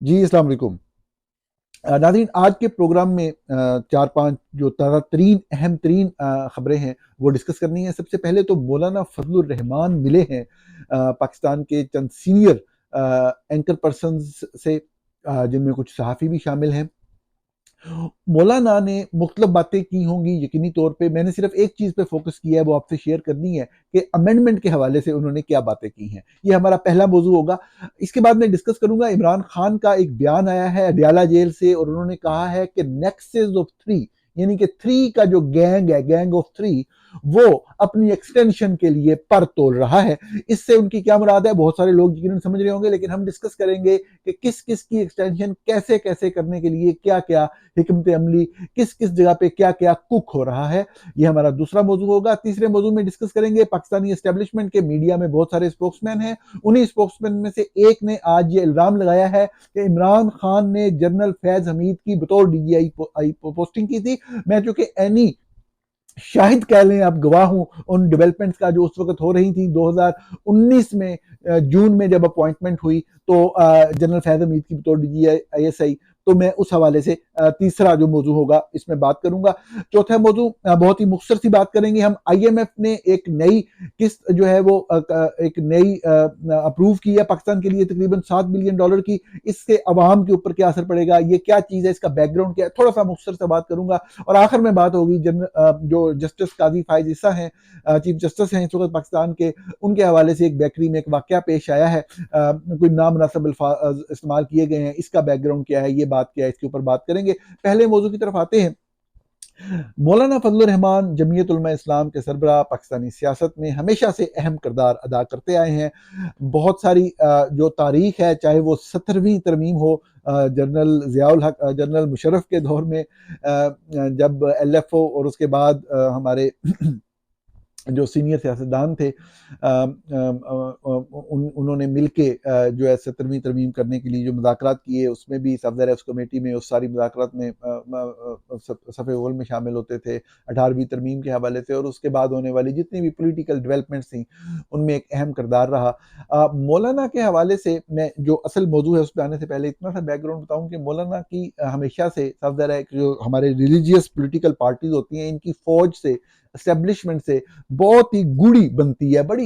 जी, अस्सलाम वालेकुम। नाज़रीन, आज के प्रोग्राम में 4-5 जो ताज़ा तरीन अहम तरीन खबरें हैं वो डिस्कस करनी है। सबसे पहले तो मौलाना फजलुर रहमान मिले हैं पाकिस्तान के चंद सीनियर एंकर पर्सन्स से, जिनमें कुछ सहाफ़ी भी शामिल हैं। मौलाना ने मुख्तलिफ बातें की होंगी, यकीनी तौर पे मैंने सिर्फ एक चीज़ पे फोकस किया है, वो आपसे शेयर करनी है कि अमेंडमेंट के हवाले से उन्होंने क्या बातें की हैं। ये हमारा पहला मौजू होगा। इसके बाद मैं डिस्कस करूंगा, इमरान खान का एक बयान आया है अडयाला जेल से, और उन्होंने कहा है कि नेक्सस ऑफ थ्री, यानी कि थ्री का जो गैंग है, गैंग ऑफ थ्री, वो अपनी एक्सटेंशन के लिए पर तोल रहा है। इससे उनकी क्या मुराद है, बहुत सारे लोग यकीनन समझ रहे होंगे, लेकिन हम डिस्कस करेंगे कि किस किस की एक्सटेंशन कैसे कैसे करने के लिए क्या क्या हिकमत अमली, किस किस जगह पे क्या क्या कुक हो रहा है। ये हमारा दूसरा मौजू होगा। तीसरे मौजू में डिस्कस करेंगे पाकिस्तानी एस्टेब्लिशमेंट के मीडिया में बहुत सारे स्पोक्समैन हैं। उन्हीं स्पोक्समैन में से एक ने आज ये इल्जाम लगाया है कि इमरान खान ने जनरल फैज हमीद की बतौर डीजीआई पोस्टिंग की थी। मैं चूंकि एनी शाहिद कह लें, आप गवाह हूं उन डेवलपमेंट्स का जो उस वक्त हो रही थी। 2019 में जून में जब अपॉइंटमेंट हुई तो जनरल फैज हमीद की बतौर DGI तो मैं उस हवाले से तीसरा जो मौजू होगा इसमें बात करूंगा। चौथा मौजू बहुत ही मुख्तसर सी बात करेंगे हम। IMF ने एक नई किस्त जो है वो एक नई अप्रूव की है पाकिस्तान के लिए, तकरीबन $7 बिलियन की। इससे अवाम के ऊपर क्या असर पड़ेगा, ये क्या चीज़ है, इसका बैकग्राउंड क्या है, थोड़ा सा मुख्तसर से बात करूंगा। और आखिर में बात होगी जो जस्टिस काजी फायज ईसा हैं, चीफ जस्टिस हैं इस वक्त पाकिस्तान के, उनके हवाले से एक बेकरी में एक वाकया पेश आया है, कोई नामनासिब अल्फाज इस्तेमाल किए गए हैं, इसका बैकग्राउंड क्या है, ये बात क्या है, इसके ऊपर बात करेंगे। पहले मौजू की तरफ आते हैं। मौलाना फजलुर रहमान जमीयत उलमा इस्लाम के सरबराह पाकिस्तानी सियासत में हमेशा से अहम किरदार अदा करते आए हैं। बहुत सारी जो तारीख है, चाहे वो 17वीं तरमीम हो, जनरल ज़ियाउल हक, जनरल मुशर्रफ के दौर में, जब LFO, और उसके बाद हमारे जो सीनियर सियासतदान थे, उन्होंने मिलके जो है 17वीं तरमीम करने के लिए जो मुज़ाकरात किए, उसमें भी सफदर उस कमेटी में उस सारी मुज़ाकरात में सफ़े अव्वल में शामिल होते थे 18वीं तरमीम के हवाले से, और उसके बाद होने वाली जितनी भी पॉलिटिकल डेवलपमेंट्स थी उनमें एक अहम किरदार रहा। मौलाना के हवाले से मैं जो असल मौजू है उस पर आने से पहले इतना सा बैकग्राउंड बताऊं कि मौलाना की हमेशा से सफदर है जो हमारे रिलीजियस पॉलिटिकल पार्टीज होती हैं, इनकी फौज से, एस्टेब्लिशमेंट से बहुत ही गूढ़ी बनती है, बड़ी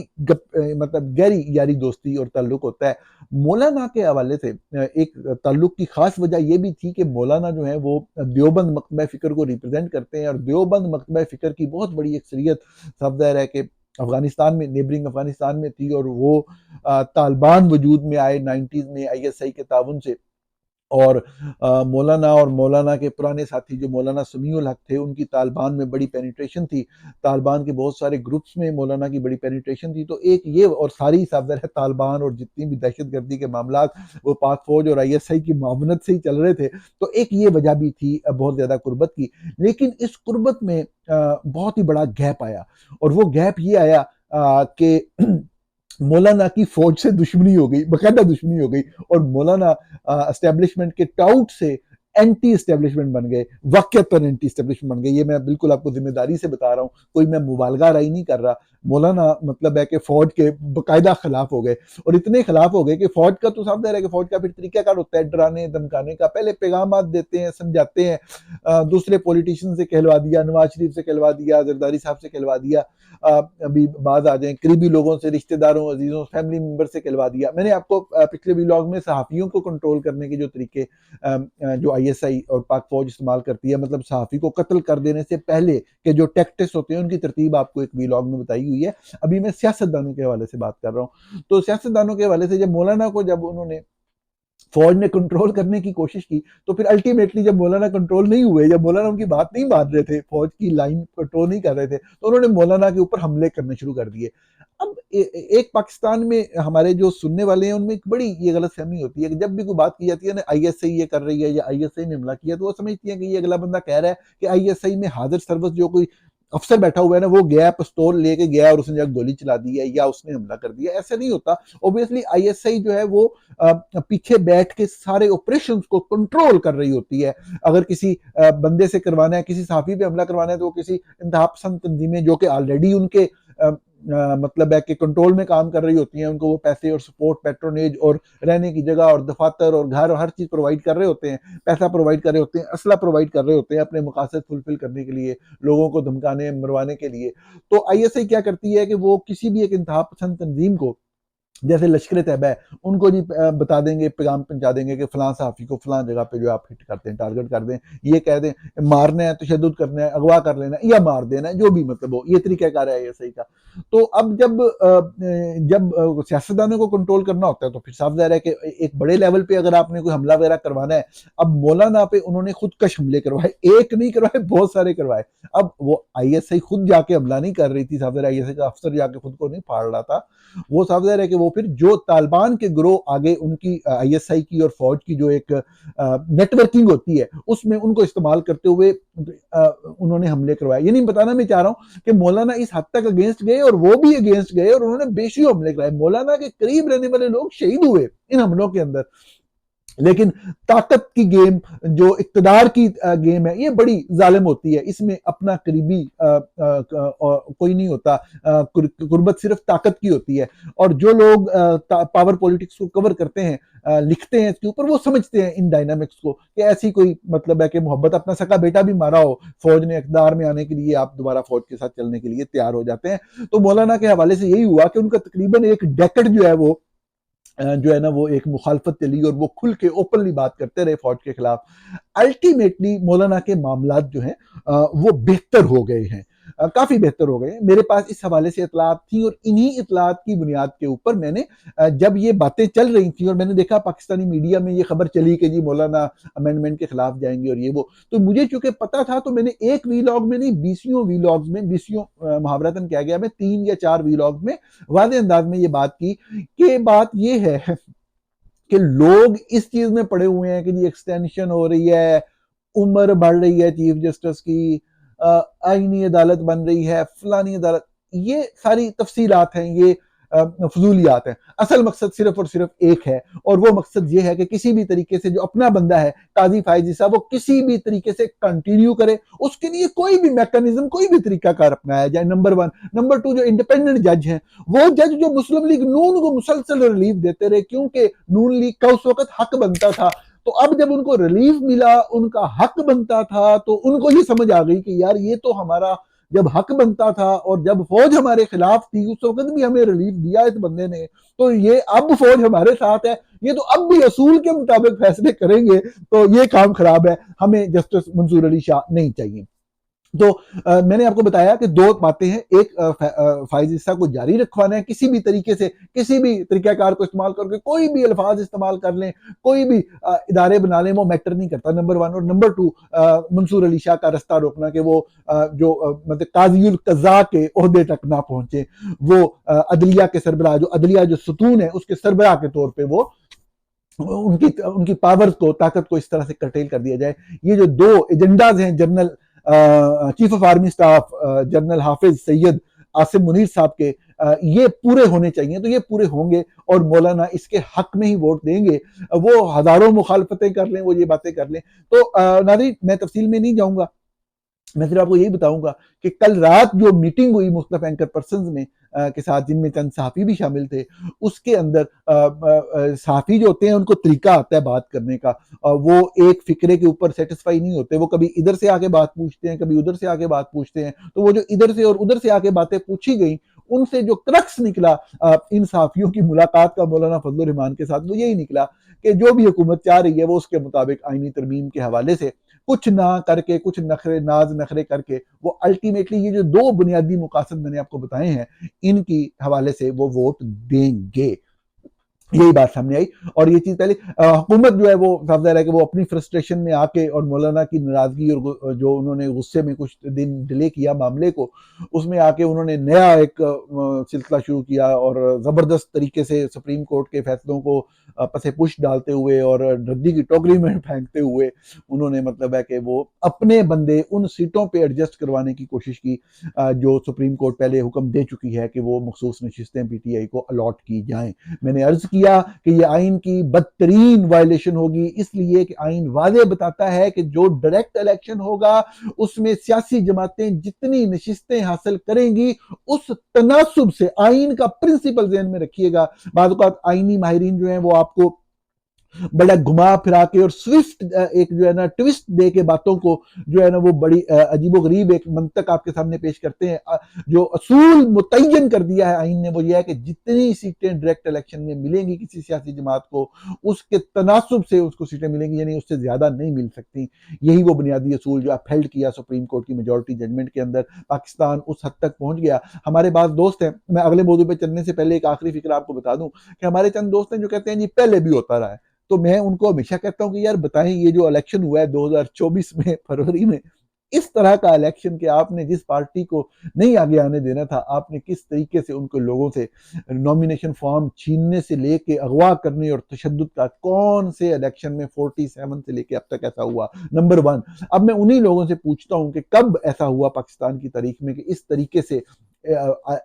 मतलब गहरी यारी दोस्ती और ताल्लुक होता है। मौलाना के हवाले से एक ताल्लुक की खास वजह यह भी थी कि मौलाना जो है वो देवबंद मकतबा फ़िक्र को रिप्रेजेंट करते हैं, और देवबंद मकतबा फ़िक्र की बहुत बड़ी अक्सरियत सब ज़ाहिर है कि अफगानिस्तान में, नेबरिंग अफगानिस्तान में थी, और वो तालिबान वजूद में आए 90s में ISI के ताउन से। और मौलाना और मौलाना के पुराने साथी जो मौलाना समीउल हक थे, उनकी तालिबान में बड़ी पेनिट्रेशन थी, तालिबान के बहुत सारे ग्रुप्स में मौलाना की बड़ी पेनिट्रेशन थी। तो एक ये, और सारी साफदर है तालिबान और जितनी भी दहशतगर्दी के मामला वो पाक फौज और ISI की मावनत से ही चल रहे थे। तो एक ये वजह भी थी बहुत ज़्यादा कुर्बत की। लेकिन इस कुर्बत में बहुत ही बड़ा गैप आया, और वो गैप ये आया कि मौलाना की फौज से दुश्मनी हो गई, बाकायदा दुश्मनी हो गई, और मौलाना एस्टेब्लिशमेंट के टाउट से एंटी एस्टेब्लिशमेंट बन गए, वाकईतन एंटी एस्टेब्लिशमेंट बन गए। ये मैं बिल्कुल आपको जिम्मेदारी से बता रहा हूँ, कोई मैं मुबालगा राय नहीं कर रहा। मौलाना मतलब है कि फौज के बाकायदा खिलाफ हो गए, और इतने खिलाफ हो गए कि फौज का तो साफ है कि फौज का फिर तरीकाकार होता है डराने धमकाने का। पहले पैगाम देते हैं, समझाते हैं, दूसरे पॉलिटिशियन से कहलवा दिया, नवाज शरीफ से कहलवा दिया, जरदारी साहब से कहलवा दिया, अभी बात आ जाए करीबी लोगों से, रिश्तेदारों, अजीजों, फैमिली मेंबर से कहलवा दिया। मैंने आपको पिछले व्लॉग में सहाफ़ियों को कंट्रोल करने के जो तरीके जो ISI और पाक फौज इस्तेमाल करती है, मतलब सहाफ़ी को कत्ल कर देने से पहले के जो टैक्टिक्स होते हैं, उनकी तरतीब आपको एक व्लॉग में बताई हुई है। अभी मैं सियासतदानों के हवाले से बात कर रहा हूँ। तो सियासतदानों के हवाले से जब मौलाना को, जब उन्होंने फौज ने कंट्रोल करने की कोशिश की, तो फिर अल्टीमेटली जब मौलाना कंट्रोल नहीं हुए, जब मौलाना उनकी बात नहीं मान रहे थे, फौज की लाइन कंट्रोल नहीं कर रहे थे, तो उन्होंने मौलाना के ऊपर हमले करने शुरू कर दिए। अब एक पाकिस्तान में हमारे जो सुनने वाले हैं उनमें एक बड़ी ये गलतफहमी होती है कि जब भी कोई बात की जाती है ना, ISI ये कर रही है या ISI ने हमला किया, तो वो समझती है कि ये अगला बंदा कह रहा है कि ISI में हाजिर सर्विस जो कोई अफसर बैठा हुआ है ना, वो गया, पिस्तौल लेके गया और उसने जाकर गोली चला दी है या उसने हमला कर दिया। ऐसा नहीं होता। ऑब्वियसली ISI जो है वो पीछे बैठ के सारे ऑपरेशंस को कंट्रोल कर रही होती है। अगर किसी बंदे से करवाना है, किसी सहाफी पे हमला करवाना है, तो वो किसी इंतहा पसंद तंजीमें जो कि ऑलरेडी उनके मतलब है कि कंट्रोल में काम कर रही होती हैं, उनको वो पैसे और सपोर्ट, पैट्रोनेज और रहने की जगह और दफातर और घर और हर चीज़ प्रोवाइड कर रहे होते हैं, पैसा प्रोवाइड कर रहे होते हैं, असला प्रोवाइड कर रहे होते हैं अपने मकासद फुलफिल करने के लिए, लोगों को धमकाने मरवाने के लिए। तो आईएसआई क्या करती है कि वो किसी भी एक इंतहा पसंद तंजीम को, जैसे लश्कर तैयबा है, उनको जी बता देंगे, पैगाम पहुंचा देंगे कि फलां सहाफ़ी को फलां जगह पे जो आप हिट कर दें, टारगेट कर दें, ये कह दें मारना है, तशद्दुद करना है, अगवा कर लेना है या मार देना है, जो भी मतलब हो, ये तरीक़ाकार है सही का। तो अब जब सियासतदानों को कंट्रोल करना होता है तो फिर साफ ज़ाहिर है कि एक बड़े लेवल पे अगर आपने कोई हमला वगैरह करवाना है, अब मौलाना पे उन्होंने खुदकश हमले करवाए, एक नहीं करवाए, बहुत सारे करवाए। अब वो आईएसआई खुद जाके हमला नहीं कर रही थी, साफ ज़ाहिर है आईएसआई का अफसर जाके खुद को नहीं फाड़ रहा था, वो साफ ज़ाहिर है कि वो फिर जो तालिबान के ग्रोह आगे उनकी आईएसआई की और फौज की जो एक नेटवर्किंग होती है, उसमें उनको इस्तेमाल करते हुए उन्होंने हमले करवाए। ये नहीं बताना मैं चाह रहा हूँ कि मौलाना इस हद तक अगेंस्ट गए और वो भी अगेंस्ट गए और उन्होंने बेशियो हमले कराए। मौलाना के करीब रहने वाले लोग शहीद हुए इन हमलों के अंदर। लेकिन ताकत की गेम, जो इक्तदार की गेम है, ये बड़ी जालिम होती है। इसमें अपना करीबी कोई नहीं होता, कुर्बत सिर्फ ताकत की होती है। और जो लोग पावर पॉलिटिक्स को कवर करते हैं, लिखते हैं इसके ऊपर, वो समझते हैं इन डायनामिक्स को कि ऐसी कोई मतलब है कि मोहब्बत, अपना सका बेटा भी मारा हो फौज ने इक़्तिदार में आने के लिए, आप दोबारा फौज के साथ चलने के लिए तैयार हो जाते हैं। तो मौलाना के हवाले से यही हुआ कि उनका तकरीबन एक डेकेड जो है ना वो एक मुखालफत चली और वो खुल के ओपनली बात करते रहे फौज के खिलाफ। अल्टीमेटली मौलाना के मामलात जो हैं वो बेहतर हो गए हैं, काफ़ी बेहतर हो गए हैं। मेरे पास इस हवाले से इतलात थी और इन्हीं इतलात की बुनियाद के ऊपर मैंने जब ये बातें चल रही थी और मैंने देखा पाकिस्तानी मीडिया में ये खबर चली कि जी मौलाना अमेंडमेंट के खिलाफ जाएंगे और ये वो, तो मुझे चूंकि पता था तो मैंने एक वीलॉग में नहीं, बीसियों वीलॉग्स में, बीसियों मुहावरतन क्या गया, मैं 3 या 4 वीलॉग में वादे अंदाज में ये बात की कि बात ये है कि लोग इस चीज में पड़े हुए हैं कि जी एक्सटेंशन हो रही है, उम्र बढ़ रही है चीफ जस्टिस की, आईनी अदालत बन रही है, फलानी अदालत, ये सारी तफसीलात हैं, ये फजूलियात हैं। असल मकसद सिर्फ और सिर्फ एक है और वो मकसद ये है कि किसी भी तरीके से जो अपना बंदा है काजी फायजी साहब, वो किसी भी तरीके से कंटिन्यू करे, उसके लिए कोई भी मैकेनिज्म, कोई भी तरीकाकार अपनाया जाए, नंबर 1। नंबर 2, जो इंडिपेंडेंट जज हैं, वो जज जो मुस्लिम लीग नून को मुसलसल रिलीफ देते रहे, क्योंकि नून लीग का उस वक्त हक बनता था। तो अब जब उनको रिलीफ मिला, उनका हक बनता था, तो उनको ये समझ आ गई कि यार ये तो हमारा जब हक बनता था और जब फौज हमारे खिलाफ थी उस वक्त भी हमें रिलीफ दिया इस बंदे ने, तो ये अब फौज हमारे साथ है, ये तो अब भी असूल के मुताबिक फैसले करेंगे, तो ये काम खराब है, हमें जस्टिस मंसूर अली शाह नहीं चाहिए। तो मैंने आपको बताया कि 2 बातें हैं, एक फायज ईसा को जारी रखवाना है किसी भी तरीके से, किसी भी तरीकाकार को इस्तेमाल करके, कोई भी अल्फाज इस्तेमाल कर लें, कोई भी इदारे बना लें, वो मैटर नहीं करता, नंबर 1। और नंबर 2, मंसूर अली शाह का रास्ता रोकना कि वो मतलब काज़ीउल क़ज़ा के ओहदे तक ना पहुंचे, वो अदलिया के सरबराह, जो अदलिया जो सतून है उसके सरबराह के तौर पर वो उनकी पावर को, ताकत को इस तरह से कर्टेल कर दिया जाए। ये जो 2 एजेंडाज हैं general chief of army staff general Hafiz Syed Asim Munir साहब के, ये पूरे होने चाहिए, तो ये पूरे होंगे और मौलाना इसके हक में ही वोट देंगे। वो हजारों मुखालफतें कर लें, वो ये बातें कर लें। तो नाज़रीन, मैं तफसील में नहीं जाऊंगा, मैं सिर्फ आपको यही बताऊंगा कि कल रात जो मीटिंग हुई मुख्तलिफ एंकर पर्सन में के साथ, जिनमें चंद सहाफ़ी भी शामिल थे, उसके अंदर सहाफ़ी जो होते हैं उनको तरीका आता है बात करने का, वो एक फिक्रे के ऊपर सेटिस्फाई नहीं होते, वो कभी इधर से आके बात पूछते हैं, कभी उधर से आके बात पूछते हैं। तो वो जो इधर से और उधर से आके बातें पूछी गई, उनसे जो क्रक्स निकला इन सहाफ़ियों की मुलाकात का मौलाना फजलुर रहमान के साथ, वो यही निकला कि जो भी हुकूमत चाह रही है वो उसके मुताबिक आईनी तरमीम के हवाले से कुछ ना करके, कुछ नखरे नाज नखरे करके, वो अल्टीमेटली ये जो 2 बुनियादी मकासद मैंने आपको बताए हैं, इनकी हवाले से वो वोट देंगे। यही बात सामने आई। और ये चीज पहले हुकूमत जो है वो साफ ज़ाहिर है कि वो अपनी फ्रस्ट्रेशन में आके और मौलाना की नाराजगी और जो उन्होंने गुस्से में कुछ दिन डिले किया मामले को, उसमें आके उन्होंने नया एक सिलसिला शुरू किया और ज़बरदस्त तरीके से सुप्रीम कोर्ट के फैसलों को पसे पुश डालते हुए और रद्दी की टोकरी में फेंकते हुए उन्होंने मतलब है कि वो अपने बंदे उन सीटों पे एडजस्ट करवाने की कोशिश की जो सुप्रीम कोर्ट पहले हुक्म दे चुकी है कि वो मखसूस नशिस्तें पीटीआई को अलॉट की जाएं। मैंने अर्ज की किया कि ये आइन की बदतरीन वायलेशन होगी, इसलिए कि आइन वाज़ेह बताता है कि जो डायरेक्ट इलेक्शन होगा उसमें सियासी जमातें जितनी नशिस्तें हासिल करेंगी उस तनासुब से, आइन का प्रिंसिपल ज़हन में रखिएगा। बाज़ औक़ात आइनी माहिरीन जो हैं वो आपको बड़ा घुमा फिरा के और स्विफ्ट एक जो है ना ट्विस्ट दे के बातों को जो है ना वो बड़ी अजीबो गरीब एक मंतक आपके सामने पेश करते हैं। जो असूल मुतय्यन कर दिया है आइन ने वो ये है कि जितनी सीटें डायरेक्ट इलेक्शन में मिलेंगी किसी सियासी जमात को उसके तनासुब से उसको सीटें मिलेंगी, यानी उससे ज्यादा नहीं मिल सकती। यही वो बुनियादी असूल जो अपहेल्ड किया सुप्रीम कोर्ट की मेजोरिटी जजमेंट के अंदर, पाकिस्तान उस हद तक पहुंच गया। हमारे पास दोस्त हैं, मैं अगले मौजू पे चलने से पहले एक आखिरी फिक्र आपको बता दूं कि हमारे चंद दोस्त हैं जो कहते हैं जी पहले भी होता रहा है। तो मैं उनको हमेशा कहता हूं कि यार बताएं, ये जो इलेक्शन हुआ है 2024 में फरवरी में, इस तरह का इलेक्शन कि आपने जिस पार्टी को नहीं आगे आने देना था, आपने किस तरीके से उनको लोगों से नॉमिनेशन फॉर्म छीनने से लेके अगवा करने और तशद्दुद का, कौन से इलेक्शन में 47 से लेके अब तक ऐसा हुआ? नंबर 1। अब मैं उन्हीं लोगों से पूछता हूं कि कब ऐसा हुआ पाकिस्तान की तारीख में कि इस तरीके से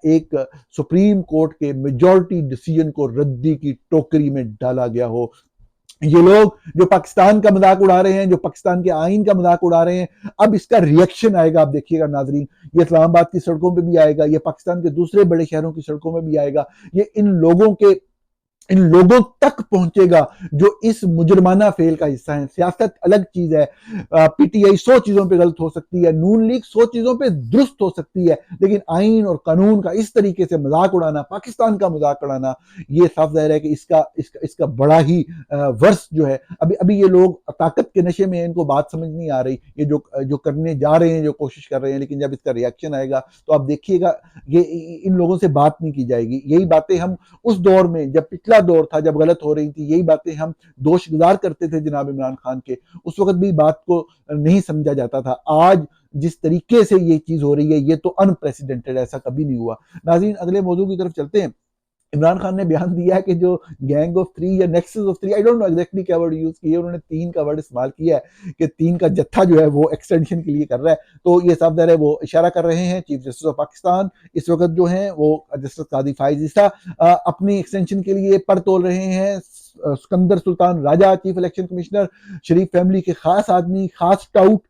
एक सुप्रीम कोर्ट के मेजॉरिटी डिसीजन को रद्दी की टोकरी में डाला गया हो। ये लोग जो पाकिस्तान का मजाक उड़ा रहे हैं, जो पाकिस्तान के आइन का मजाक उड़ा रहे हैं, अब इसका रिएक्शन आएगा, आप देखिएगा नाजरीन। ये इस्लामाबाद की सड़कों पे भी आएगा, ये पाकिस्तान के दूसरे बड़े शहरों की सड़कों में भी आएगा। ये इन लोगों तक पहुंचेगा जो इस मुजरमाना फेल का हिस्सा है। सियासत अलग चीज है, पीटीआई 100 चीजों पे गलत हो सकती है, नून लीग 100 चीजों पे दुरुस्त हो सकती है, लेकिन आइन और कानून का इस तरीके से मजाक उड़ाना, पाकिस्तान का मजाक उड़ाना, ये साफ जाहिर है कि इसका बड़ा ही वर्ष जो है। अभी ये लोग ताकत के नशे में, इनको बात समझ नहीं आ रही, ये जो करने जा रहे हैं, जो कोशिश कर रहे हैं, लेकिन जब इसका रिएक्शन आएगा तो आप देखिएगा ये इन लोगों से बात नहीं की जाएगी। यही बातें हम उस दौर में, जब पिछला दौर था, जब गलत हो रही थी, यही बातें हम दोषगुजार करते थे जनाब इमरान खान के, उस वक्त भी बात को नहीं समझा जाता था। आज जिस तरीके से ये चीज हो रही है, ये तो अनप्रेसिडेंटेड, ऐसा कभी नहीं हुआ। नाज़रीन, अगले मौजू की तरफ चलते हैं। इमरान खान ने बयान दिया है कि जो गैंग ऑफ 3 या nexus of 3, I don't know exactly क्या वर्ड यूज किया, उन्होंने 3 का वर्ड इस्तेमाल किया है कि 3 का जत्था जो है वो एक्सटेंशन के लिए कर रहा है। तो ये साफ ज़ाहिर है वो इशारा कर रहे हैं चीफ जस्टिस ऑफ पाकिस्तान इस वक्त जो है वो जस्टिस कादी फाइज ईसा अपनी एक्सटेंशन के लिए पर तोल रहे हैं। Sikandar Sultan Raja, chief election commissioner, शरीफ फैमिली के खास आदमी, खास टाउट,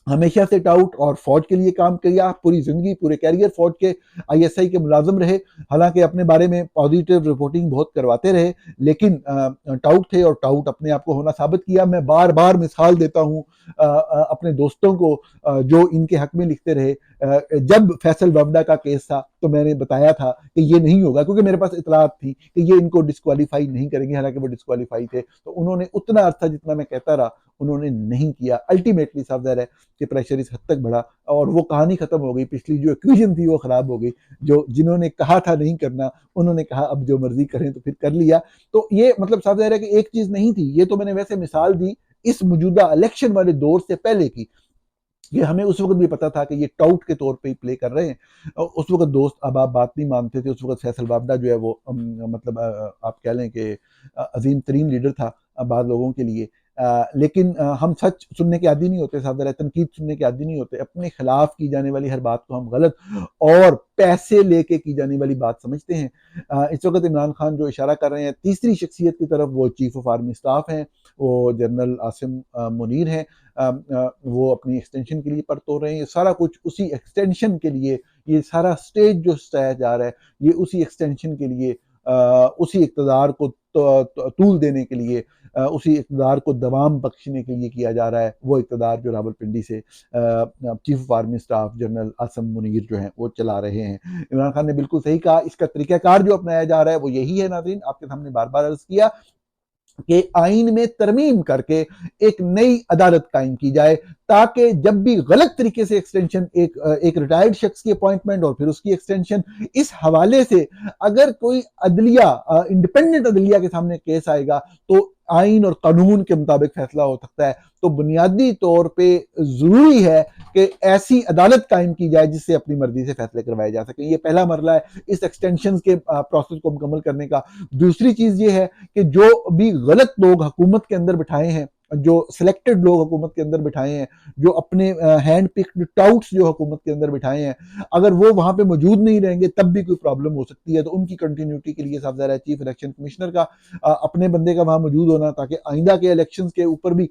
हमेशा से टाउट और फौज के लिए काम किया, पूरी जिंदगी, पूरे कैरियर फौज के आईएसआई के मुलाजिम रहे, हालांकि अपने बारे में पॉजिटिव रिपोर्टिंग बहुत करवाते रहे, लेकिन टाउट थे और टाउट अपने आप को होना साबित किया। मैं बार बार मिसाल देता हूं अपने दोस्तों को जो इनके हक में लिखते रहे। जब फैसल वफदा का केस था तो मैंने बताया था कि ये नहीं होगा, क्योंकि मेरे पास इतलात थी कि ये इनको डिस्क्वालीफाई नहीं करेंगे, हालांकि वो डिस्क्वालीफाई थे। तो उन्होंने उतना अर्थ था जितना मैं कहता रहा, उन्होंने नहीं किया। अल्टीमेटली साफ ज़ाहिर है कि प्रेशर इस हद तक बढ़ा और वो कहानी खत्म हो गई। पिछली जो एक्विजन थी वो खराब हो गई। जिन्होंने कहा था नहीं करना, उन्होंने कहा अब जो मर्जी करें, तो फिर कर लिया। तो ये मतलब साफ ज़ाहिर है कि एक चीज नहीं थी। ये तो मैंने वैसे मिसाल दी इस मौजूदा इलेक्शन वाले दौर से पहले की। ये हमें उस वक्त भी पता था कि ये टाउट के तौर पे ही प्ले कर रहे हैं। उस वक्त दोस्त, अब आप बात नहीं मानते थे, उस वक्त फैसल वाबडा जो है वो मतलब आप कह लें कि अजीम तरीन लीडर था बाद लोगों के लिए। लेकिन हम सच सुनने के आदी नहीं होते, साफ ज़ाहिर है तनकीद सुनने के आदी नहीं होते। अपने खिलाफ की जाने वाली हर बात को हम गलत और पैसे लेके की जाने वाली बात समझते हैं। इस वक्त इमरान खान जो इशारा कर रहे हैं तीसरी शख्सियत की तरफ, वो चीफ ऑफ आर्मी स्टाफ हैं, वो जनरल आसिम मुनीर हैं। वो अपनी एक्सटेंशन के लिए पर तोड़ रहे हैं। ये सारा कुछ उसी एक्सटेंशन के लिए, ये सारा स्टेज जो सजाया जा रहा है, ये उसी एक्सटेंशन के लिए, उसी इक़्तिदार को तूल देने के लिए, उसी इक़्तिदार को दवाम बख्शने के लिए किया जा रहा है। वो इक़्तिदार जो रावलपिंडी से chief of army staff general Asim Munir जो हैं वो चला रहे हैं। इमरान खान ने बिल्कुल सही कहा, इसका तरीक़ाकार जो अपनाया जा रहा है वो यही है। नाज़रीन, आपके सामने बार बार अर्ज़ किया कि आइन में तरमीम करके एक नई अदालत कायम की जाए, ताकि जब भी गलत तरीके से एक्सटेंशन, एक रिटायर्ड शख्स की अपॉइंटमेंट और फिर उसकी एक्सटेंशन, इस हवाले से अगर कोई अदलिया, इंडिपेंडेंट अदलिया के सामने केस आएगा तो आइन और कानून के मुताबिक फैसला हो सकता है। तो बुनियादी तौर पे जरूरी है कि ऐसी अदालत कायम की जाए जिससे अपनी मर्जी से फैसले करवाए जा सके। ये पहला मरला है इस एक्सटेंशन के प्रोसेस को मुकम्मल करने का। दूसरी चीज ये है कि जो भी गलत लोग हुकूमत के अंदर बिठाए हैं जो सिलेक्टेड लोग हुकूमत के अंदर बिठाए हैं, जो अपने हैंड पिक्ड टाउट्स जो हुकूमत के अंदर बिठाए हैं, अगर वो वहाँ पे मौजूद नहीं रहेंगे तब भी कोई प्रॉब्लम हो सकती है। तो उनकी कंटिन्यूटी के लिए साफ ज़ाहिर है चीफ इलेक्शन कमिश्नर का अपने बंदे का वहाँ मौजूद होना, ताकि आइंदा के इलेक्शंस के ऊपर भी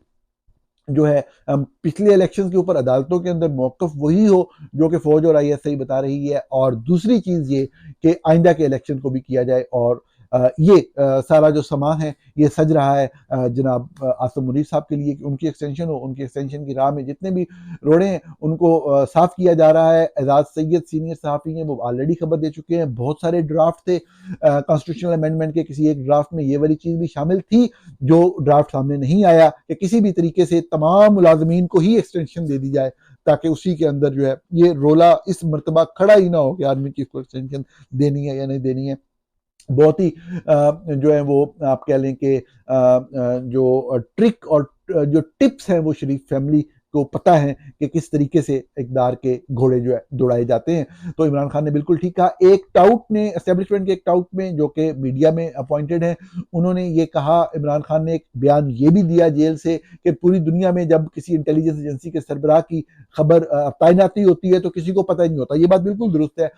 जो है पिछले इलेक्शन के ऊपर अदालतों के अंदर मौक़िफ़ वही हो जो कि फ़ौज और ISI बता रही है। और दूसरी चीज़ ये कि आइंदा के इलेक्शन को भी किया जाए। और ये सारा जो समा है ये सज रहा है जनाब आसिम मुनीर साहब के लिए कि उनकी एक्सटेंशन हो, उनकी एक्सटेंशन की राह में जितने भी रोड़े हैं उनको साफ किया जा रहा है। एजाज सैयद सीनियर सहाफ़ी हैं, वो ऑलरेडी खबर दे चुके हैं। बहुत सारे ड्राफ्ट थे कॉन्स्टिट्यूशनल अमेंडमेंट के, किसी एक ड्राफ्ट में ये वाली चीज़ भी शामिल थी जो ड्राफ्ट सामने नहीं आया कि किसी भी तरीके से तमाम मुलाजमीन को ही एक्सटेंशन दे दी जाए, ताकि उसी के अंदर जो है ये रोला इस मरतबा खड़ा ही ना हो कि आर्मी चीफ को एक्सटेंशन देनी है या नहीं देनी है। बहुत ही जो है वो आप कह लें कि जो ट्रिक और जो टिप्स हैं वो शरीफ फैमिली को पता है कि किस तरीके से इक़्तिदार के घोड़े जो है दौड़ाए जाते हैं। तो इमरान खान ने बिल्कुल ठीक कहा। एक टाउट ने एस्टेब्लिशमेंट के एक टाउट में जो कि मीडिया में अपॉइंटेड है, उन्होंने ये कहा, इमरान खान ने एक बयान ये भी दिया जेल से कि पूरी दुनिया में जब किसी इंटेलिजेंस एजेंसी के सरबराह की खबर तैनाती होती है तो किसी को पता ही नहीं होता। ये बात बिल्कुल दुरुस्त है।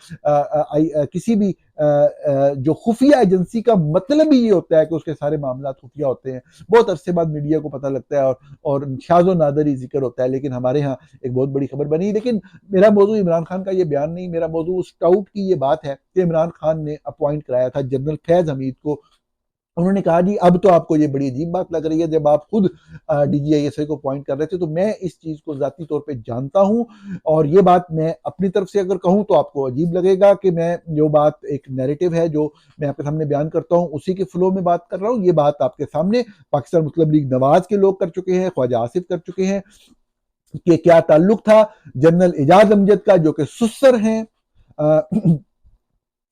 किसी भी जो खुफिया एजेंसी का मतलब ही ये होता है कि उसके सारे मामला खुफिया होते हैं। बहुत अरसे बाद मीडिया को पता लगता है और शाज़ो नादर ही जिक्र होता है। लेकिन हमारे यहाँ एक बहुत बड़ी खबर बनी। लेकिन मेरा मौजू इमरान खान का ये बयान नहीं, मेरा मौजू उस टाउट की ये बात है कि इमरान खान ने अपॉइंट कराया था जनरल फैज़ हमीद को। उन्होंने कहा जी अब तो आपको ये बड़ी अजीब बात लग रही है, जब आप खुद DGISI को अपॉइंट कर रहे थे। तो मैं इस चीज़ को ज़ाती तौर पे जानता हूँ और ये बात मैं अपनी तरफ से अगर कहूँ तो आपको अजीब लगेगा कि मैं जो बात एक नैरेटिव है जो मैं आपके सामने बयान करता हूँ उसी के फ्लो में बात कर रहा हूँ। ये बात आपके सामने पाकिस्तान मुस्लिम लीग नवाज के लोग कर चुके हैं, ख्वाजा आसिफ कर चुके हैं कि क्या ताल्लुक था जनरल एजाज अमजद का जो कि सुसर हैं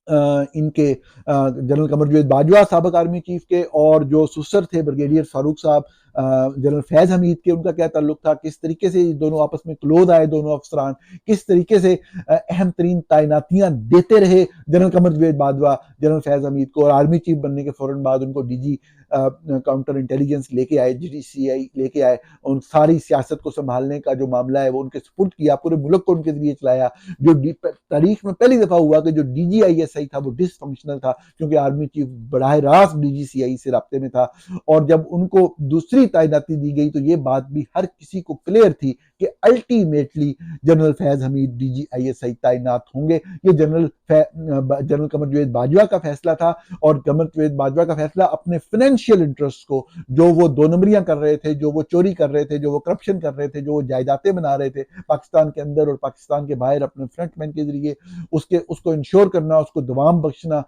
इनके जनरल कमर जावेद बाजवा साबिक आर्मी चीफ के, और जो सुसर थे ब्रिगेडियर फारूक साहब जनरल फैज़ हमीद के, उनका क्या ताल्लुक था, किस तरीके से दोनों आपस में क्लोज आए दोनों अफसरान, किस तरीके से अहम तरीन तैनातियां देते रहे जनरल कमर जावेद बाजवा जनरल फैज़ हमीद को, और आर्मी चीफ बनने के फौरन बाद उनको DG काउंटर इंटेलिजेंस लेके आए, GDCI लेके आए, उन सारी सियासत को संभालने का जो मामला है वो उनके सुपुर्द किया, पूरे मुल्क को उनके जरिए चलाया। जो तारीख में पहली दफा हुआ कि जो DGISI था वो डिसफंक्शनल था, क्योंकि आर्मी चीफ बराह रास्त DGCI से राब्ते में था। और जब उनको दूसरी तैनाती दी गई तो ये बात भी हर किसी को क्लियर थी कि अल्टीमेटली जनरल फैज़ हमीद DGISI तैनात होंगे। ये जनरल कमर जावेद बाजवा का फैसला था, और कमर जावेद बाजवा का फैसला अपने फाइनेंशियल इंटरेस्ट को, जो वो दो नंबरियां कर रहे थे, जो वो चोरी कर रहे थे, जो वो करप्शन कर रहे थे, जो वो जायदादें बना रहे थे पाकिस्तान के अंदर और पाकिस्तान के बाहर अपने फ्रंटमैन के जरिए, उसको इंश्योर करना, उसको दवाम बख्शना,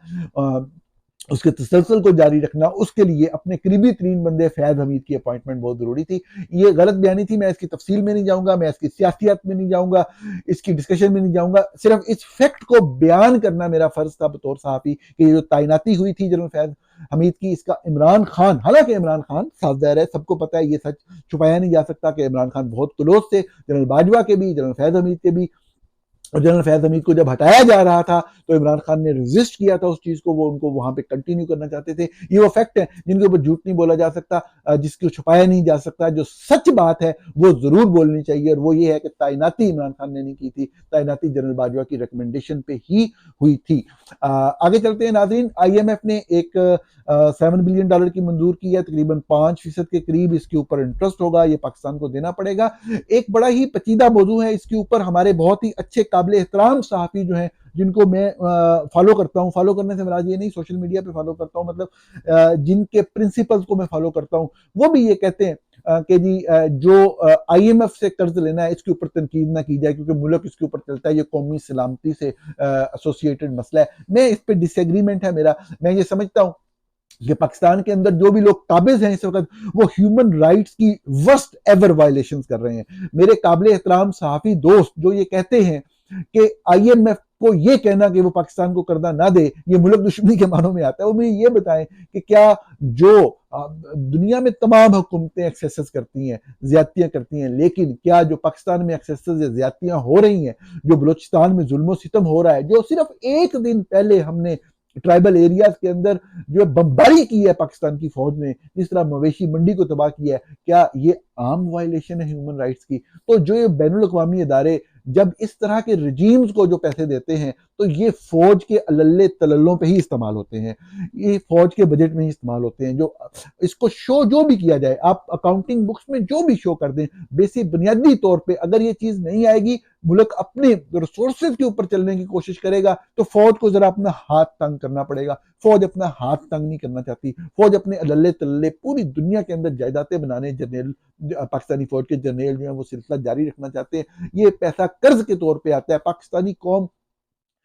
उसके तसलसल को जारी रखना, उसके लिए अपने करीबी तरीन बंदे फैज़ हमीद की अपॉइंटमेंट बहुत जरूरी थी। ये गलत बयानी थी, मैं इसकी तफसील में नहीं जाऊंगा, मैं इसकी सियासियत में नहीं जाऊंगा, इसकी डिस्कशन में नहीं जाऊंगा। सिर्फ इस फैक्ट को बयान करना मेरा फर्ज था बतौर सहाफ़ी कि ये जो तैनाती हुई थी जनरल फैज़ हमीद की, इसका इमरान खान, हालांकि इमरान खान साफ ज़ाहिर है सबको पता है, ये सच छुपाया नहीं जा सकता कि इमरान खान बहुत क्लोज थे जनरल बाजवा के भी, जनरल फैज़ हमीद के भी। और जनरल फैज़ हमीद को जब हटाया जा रहा था तो इमरान खान ने रेजिस्ट किया था उस चीज़ को, वो उनको वहां पे कंटिन्यू करना चाहते थे। ये वो फैक्ट है जिनके ऊपर झूठ नहीं बोला जा सकता, जिसको छुपाया नहीं जा सकता। जो सच बात है वो जरूर बोलनी चाहिए, और वो ये है कि तैनाती इमरान खान ने नहीं की थी, तैनाती जनरल बाजवा की रिकमेंडेशन पे ही हुई थी। आगे चलते हैं नाज़रीन। IMF ने एक $7 बिलियन की मंजूर की है, तकरीबन 5% के करीब इसके ऊपर इंटरेस्ट होगा, ये पाकिस्तान को देना पड़ेगा। एक बड़ा ही पेचीदा मौजू है, इसके ऊपर हमारे बहुत ही अच्छे काबिल एहतराम सहाफ़ी जो हैं, जिनको मैं फॉलो करता हूँ, फॉलो करने से मेरा ये नहीं सोशल मीडिया पे फॉलो करता हूँ, मतलब जिनके प्रिंसिपल्स को मैं फॉलो करता हूँ, वो भी ये कहते हैं कि जी जो IMF से कर्ज लेना है इसके ऊपर तनकीद ना की जाए, क्योंकि मुल्क इसके ऊपर चलता है, ये कौमी सलामती से एसोसिएटेड मसला है। मैं इस पर डिसएग्रीमेंट है मेरा। मैं ये समझता हूँ कि पाकिस्तान के अंदर जो भी लोग काबिज हैं इस वक्त, वो ह्यूमन राइट्स की वर्स्ट एवर वायलेशंस कर रहे हैं। मेरे काबिल एहतराम सहाफ़ी दोस्त जो ये कहते हैं कि IMF को ये कहना कि वो पाकिस्तान को कर्जा ना दे ये मुल्क दुश्मनी के मानों में आता है, वो मुझे ये बताएं कि क्या जो दुनिया में तमाम हुकूमतें एक्सेसेस करती हैं, ज्यादतियां करती हैं, लेकिन क्या जो पाकिस्तान में एक्सेसेस या ज्यादतियां हो रही हैं, जो बलूचिस्तान में जुल्म सितम हो रहा है, जो सिर्फ एक दिन पहले हमने ट्राइबल एरियाज के अंदर जो है बमबारी की है पाकिस्तान की फौज ने, जिस तरह मवेशी मंडी को तबाह किया है, क्या ये आम वायलेशन है ह्यूमन राइट्स की? तो जो ये बैनुल अक़वामी इदारे जब इस तरह के रजीम्स को जो पैसे देते हैं, तो ये फौज के अल्ले तलल्लों पे ही इस्तेमाल होते हैं, ये फौज के बजट में ही इस्तेमाल होते हैं। जो इसको शो जो भी किया जाए, आप अकाउंटिंग बुक्स में जो भी शो कर दें, बेसिक बुनियादी तौर पे अगर ये चीज नहीं आएगी, मुल्क अपने रिसोर्सेज के ऊपर चलने की कोशिश करेगा, तो फौज को जरा अपना हाथ तंग करना पड़ेगा। फौज अपना हाथ तंग नहीं करना चाहती। फौज अपने अल्ले तल्ले पूरी दुनिया के अंदर जायदादें बनाने, जर्नल पाकिस्तानी फौज के जर्नल जो है वो सिलसिला जारी रखना चाहते हैं। ये पैसा कर्ज के तौर पे आता है, पाकिस्तानी कौम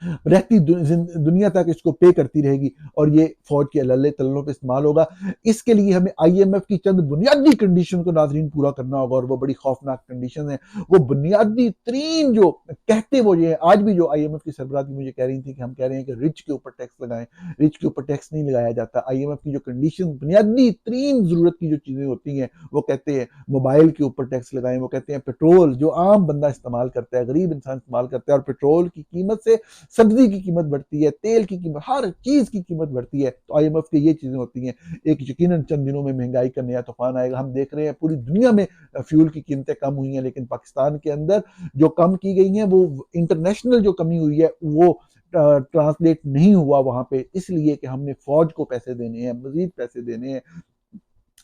रहती दुनिया तक इसको पे करती रहेगी और ये फौज के अल्ले तल्लों पे इस्तेमाल होगा। इसके लिए हमें आईएमएफ की चंद बुनियादी कंडीशन को नाजरीन पूरा करना होगा, और वो बड़ी खौफनाक कंडीशन है। वो बुनियादी तरीन जो कहते वो ये आज भी जो आईएमएफ की सरबराह मुझे कह रही थी कि हम कह रहे हैं कि रिच के ऊपर टैक्स लगाएं, रिच के ऊपर टैक्स नहीं लगाया जाता। आईएमएफ की जो कंडीशन बुनियादी तरीन जरूरत की जो चीजें होती हैं, वो कहते हैं मोबाइल के ऊपर टैक्स लगाएं, वो कहते हैं पेट्रोल जो आम बंदा इस्तेमाल करता है, गरीब इंसान इस्तेमाल करता है, और पेट्रोल की कीमत से सब्जी की कीमत बढ़ती है, तेल की कीमत, हर चीज की कीमत बढ़ती है। तो आईएमएफ की ये चीजें होती हैं। एक यकीनन चंद दिनों में महंगाई का नया तूफान आएगा। हम देख रहे हैं पूरी दुनिया में फ्यूल की कीमतें कम हुई हैं, लेकिन पाकिस्तान के अंदर जो कम की गई हैं, वो इंटरनेशनल जो कमी हुई है वो ट्रांसलेट नहीं हुआ वहां पे, इसलिए कि हमने फौज को पैसे देने हैं, मजीद पैसे देने हैं।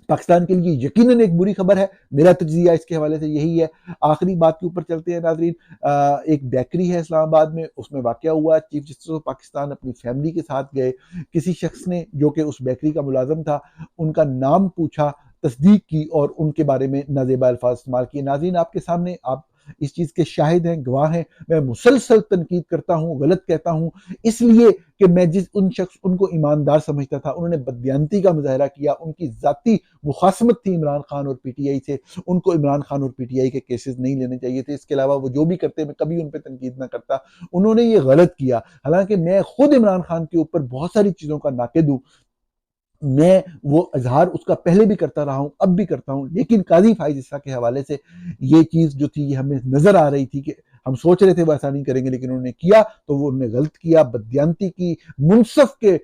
पाकिस्तान के लिए यकीनन एक बुरी खबर है। मेरा तज्जिया इसके हवाले से यही है। आखिरी बात के ऊपर चलते हैं नाजरीन। एक बेकरी है इस्लामाबाद में, उसमें वाकया हुआ, चीफ जस्टिस ऑफ पाकिस्तान अपनी फैमिली के साथ गए। किसी शख्स ने जो कि उस बेकरी का मुलाजम था, उनका नाम पूछा, तस्दीक की और उनके बारे में नाजेबा अल्फाज इस्तेमाल किए। नाज़रीन आपके सामने, आप इस चीज़ के शाहिद हैं, गवाह हैं। मैं मुसलसल तनकीद करता हूँ, गलत कहता हूँ, इसलिए कि मैं उनको ईमानदार समझता था, उन्होंने बददियानती का मुजाहरा किया, उनकी ज़ाती मुखासमत थी इमरान खान और पीटीआई से। उनको इमरान खान और पीटीआई के केसेस नहीं लेने चाहिए थे। इसके अलावा वो जो भी करते, मैं कभी उन पर तनकीद ना करता। उन्होंने ये गलत किया। हालांकि मैं खुद इमरान खान के ऊपर बहुत सारी चीज़ों का नाकिद हूँ, मैं वो इजहार उसका पहले भी करता रहा हूं, अब भी करता हूं, लेकिन काजी फाइज ईसा के हवाले से ये चीज जो थी, ये हमें नजर आ रही थी कि हम सोच रहे थे वो ऐसा नहीं करेंगे, लेकिन उन्होंने किया, तो वो उन्होंने गलत किया, बददियानती की, मुनसफ के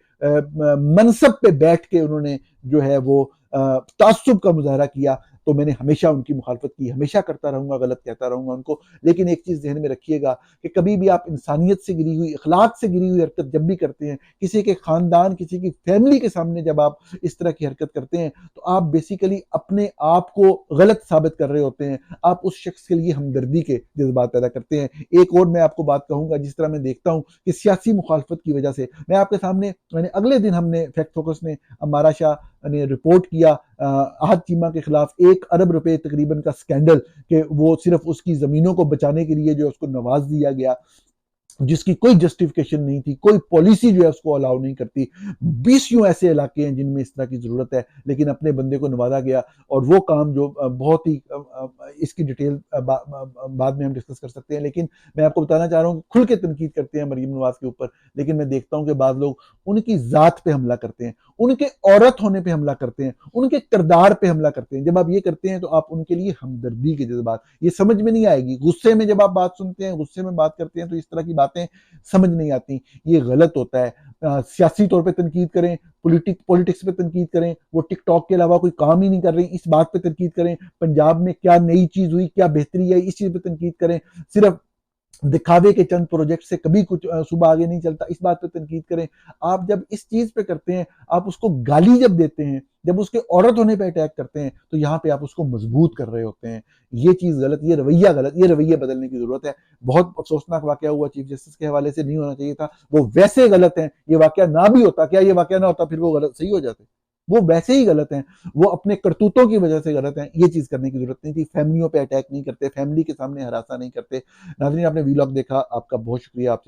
मनसब पे बैठ के उन्होंने जो है वो तासुब का मुजाहरा किया। तो मैंने हमेशा उनकी मुखालफत की, हमेशा करता रहूंगा, गलत कहता रहूंगा उनको। लेकिन एक चीज जहन में रखिएगा कि कभी भी आप इंसानियत से गिरी हुई, अखलाक से गिरी हुई हरकत जब भी करते हैं, किसी के खानदान, किसी की फैमिली के सामने जब आप इस तरह की हरकत करते हैं, तो आप बेसिकली अपने आप को गलत साबित कर रहे होते हैं। आप उस शख्स के लिए हमदर्दी के जज्बात पैदा करते हैं। एक और मैं आपको बात कहूंगा, जिस तरह मैं देखता हूं कि सियासी मुखालफत की वजह से, मैं आपके सामने, मैंने अगले दिन हमने फैक्ट फोकस ने अमारा शाह ने रिपोर्ट किया आहद चीमा के खिलाफ 1 अरब रुपए तकरीबन का स्कैंडल, कि वो सिर्फ उसकी जमीनों को बचाने के लिए जो उसको नवाज दिया गया, जिसकी कोई जस्टिफिकेशन नहीं थी, कोई पॉलिसी जो है उसको अलाउ नहीं करती। 20 यूं ऐसे इलाके हैं जिनमें इस तरह की जरूरत है, लेकिन अपने बंदे को नवाजा गया। और वो काम जो बहुत ही इसकी डिटेल बाद में हम डिस्कस कर सकते हैं, लेकिन मैं आपको बताना चाह रहा हूँ, खुल के तनकीद करते हैं मरीम नवाज के ऊपर, लेकिन मैं देखता हूँ कि बाद लोग उनकी जात पे हमला करते हैं, उनके औरत होने पे हमला करते हैं, उनके किरदार पे हमला करते हैं। जब आप ये करते हैं तो आप उनके लिए हमदर्दी के जज्बात, ये समझ में नहीं आएगी। गुस्से में जब आप बात सुनते हैं, गुस्से में बात करते हैं, तो इस तरह की बातें समझ नहीं आती, ये गलत होता है। सियासी तौर पे तनकीद करें, पॉलिटिक्स पे तनकीद करें, वो टिकटॉक के अलावा कोई काम ही नहीं कर रहे, इस बात पे तनकीद करें। पंजाब में क्या नई चीज हुई, क्या बेहतरी आई, इस चीज पे तनकीद करें। सिर्फ दिखावे के चंद प्रोजेक्ट से कभी कुछ सुबह आगे नहीं चलता, इस बात पे तनकीद करें। आप जब इस चीज पे करते हैं, आप उसको गाली जब देते हैं, जब उसके औरत होने पे अटैक करते हैं, तो यहाँ पे आप उसको मजबूत कर रहे होते हैं। ये चीज गलत, ये रवैया गलत, ये रवैया बदलने की जरूरत है। बहुत अफसोसनाक वाकया हुआ चीफ जस्टिस के हवाले से, नहीं होना चाहिए था। वो वैसे गलत है, ये वाकया ना भी होता, क्या ये वाकया ना होता फिर वो गलत सही हो जाते? वो वैसे ही गलत हैं, वो अपने करतूतों की वजह से गलत हैं। ये चीज करने की जरूरत नहीं थी। फैमिलियों पे अटैक नहीं करते, फैमिली के सामने हरासा नहीं करते। नाज़रीन आपने वीलॉग देखा, आपका बहुत शुक्रिया। आप